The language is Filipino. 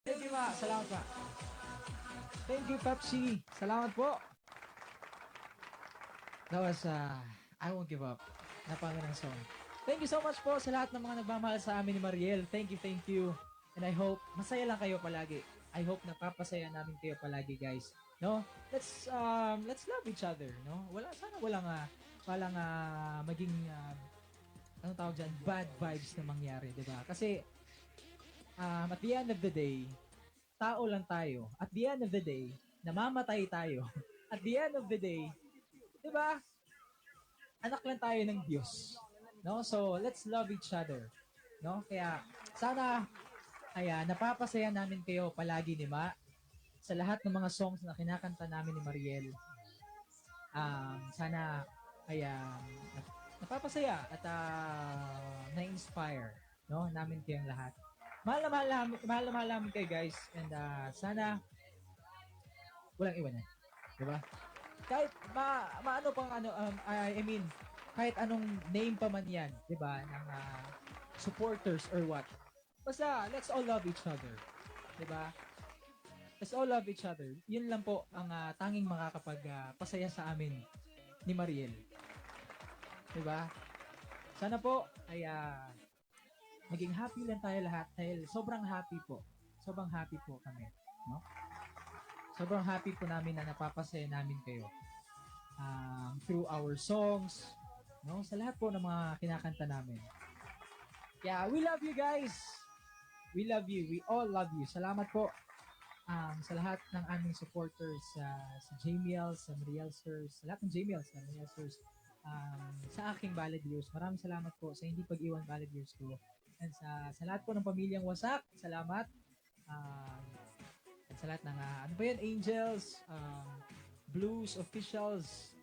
Thank you, ma. Salamat, ma. Thank you, Pepsi. Salamat po. That was, I Won't Give Up. Napakagandang song. Thank you so much po sa lahat ng mga nagmamahal sa amin ni Mariel. Thank you, thank you. And I hope masaya lang kayo palagi. I hope napapasaya namin kayo palagi, guys. No? Let's love each other, no? Sana walang maging anong tawag dyan, bad vibes na mangyari, 'di ba? Kasi at the end of the day, tao lang tayo. At the end of the day, namamatay tayo. At the end of the day, 'di ba? Anak lang tayo ng Diyos. No? So, let's love each other. No? Kaya sana napapasaya namin kayo palagi ni Ma sa lahat ng mga songs na kinakanta namin ni Mariel. Sana ay napapasaya at na-inspire, no, namin kayong lahat. Mahal na namin kayo, guys, and sana walang iwanan, di ba? Kahit maano pang ano, I mean, kahit anong name pa man yan, di ba, ng supporters or what. Basta, let's all love each other, di ba? Let's all love each other. Yun lang po ang tanging makakapag pasaya sa amin ni Mariel. 'Di ba? Sana po ay maging happy lang tayo lahat dahil sobrang happy po. Sobrang happy po kami, no? Sobrang happy po namin na napapasaya namin kayo through our songs, no? Sa lahat po ng mga kinakanta namin. Yeah, we love you guys. We love you. We all love you. Salamat po sa lahat ng aming supporters sa JML, sa Marielsers, sa lahat ng JML, sa Marielsers, sa aking ballad years. Maraming salamat po sa hindi pag-iwan ballad years ko. And sa lahat po ng pamilyang wasak, salamat. Um, at sa lahat ng, ano ba yun, Angels, Blues Officials,